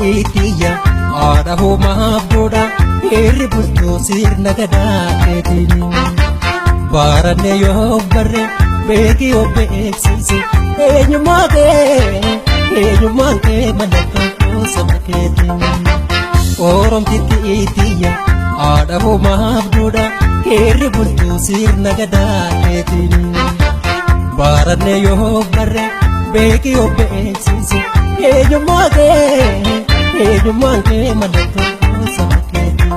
tiitiya aada homaaf godha hirri bultoo sirna gadaa keetiin baaranne yoo barre beekii of beeksise eenyummaan kee mallattoo saba keetiin oromti tiitiya aada homaaf godha hirri bultoo sirna gadaa keetiin baaranne yoo barre beekii of beeksise eenyummaan kee mallattoo saba keetiin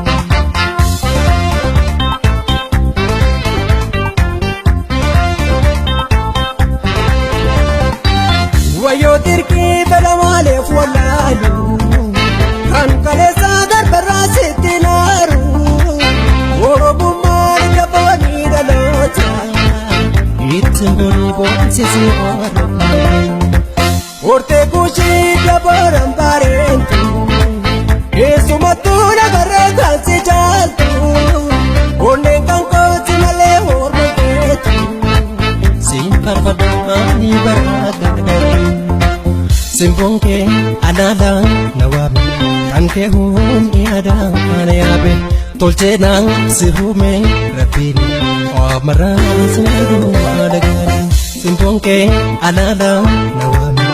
wayyoo dirqii bala maaleef wallaalu kan kaleessaa darbarraa sitti naaru oromummaan gabaanii dhaloota ittiin borii boonsisi oromoo hortee kuushii dabaran bareentu keessumattuu nagarree kan si jaaltu onneen kan kooti malee horma keetu siin farfadhaanii baraagadhatu simboon kee alaadhaan na waame kan kee hundi aadaan ana yaabe tolcheenaan si huume rabbiin oomaraan si dhaga'anii simboon kee alaadhaan na waame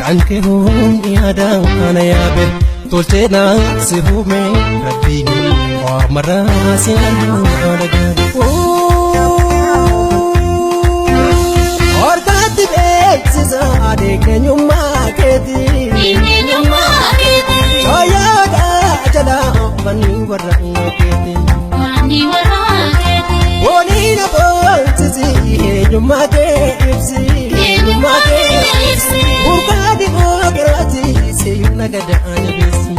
kan kee hundi aadaan ana yaabe tolcheenaan si huume rabbiin oomaraan si dhaga'anii orkaatti beeksisa adeeganyummaa keetii sooyaadha jala manii warra keetii waliin aboonsisi eenyummaa kee ibsi burqaa dimookiraati sirna gadaa jabeessi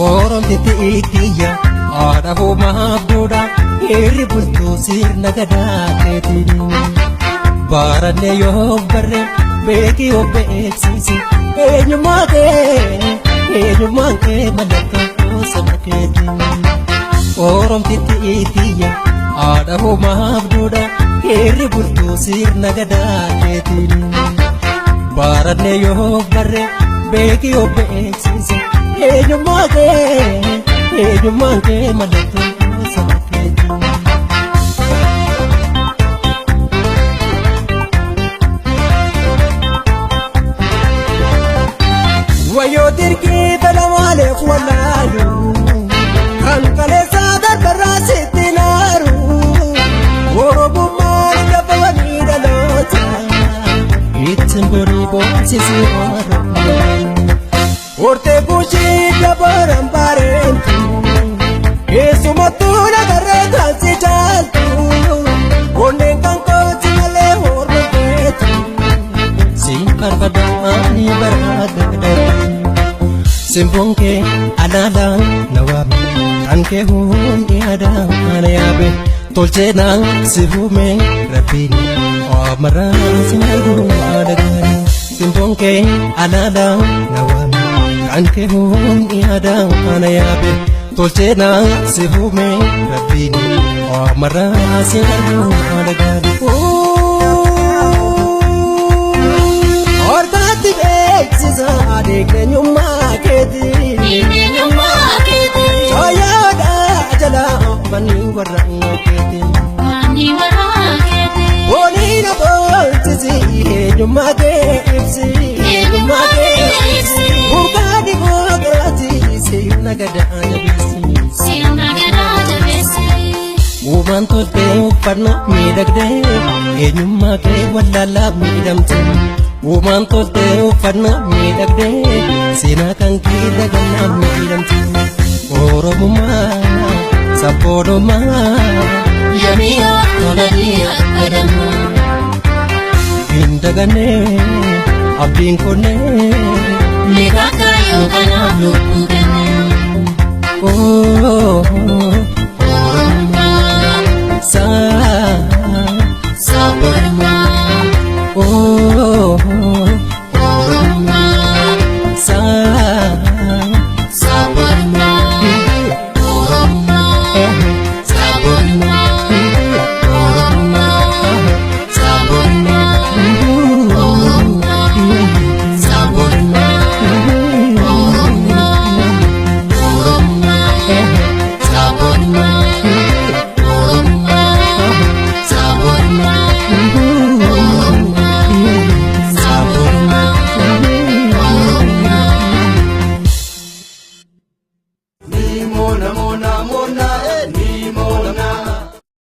oromti tiitiya aada homaaf godha hirri bultoo sirna gadaa keetiin baaranne yoo barre beekii of beeksise eenyummaan kee mallattoo saba keetiin oromti tiitiya aada homaaf godha hirri bultoo sirna gadaa keetiin baaranne yoo barre beekii of beeksise eenyummaan kee mallattoo saba keetiin wayyoo dirqii bala maaleef wallaalu kan kaleessaa darbarraa sitti naaru oromummaan gabaanii dhaloota ittiin borii boonsisi oromoo hortee kuushii dabaran bareentu keessumattuu nagarree kan si jaaltu onneen kan kooti malee horma keetu siin farfadhaanii baraagadhatu simboon kee alaadhaan na waame kan kee hundi aadaan ana yaabe tolcheenaan si huume rabbiin oomaraan si dhaga'anii simboon kee alaadhaan na waame kan kee hundi aadaan ana yaabe tolcheenaan si huume rabbiin oomaraan si dhaga'anii orkaatti beeksisa adeeganyummaa keetii sooyaadha jala manii warra keetii waliin aboonsisi eenyummaa kee ibsi burqaa dimookiraati sirna gadaa jabeessi uumaan toltee uffannaa miidhagdee eenyummaa kee wallaalaa miidhamte uumaan toltee uffannaa miidhagdee seenaa kan kee dagannaa miidhamte oromummaa sabboonummaa yamii tolanii akkadamu hin dagannee abdiin konnee meeqa kaayoo kanaaf lubbuu kennee.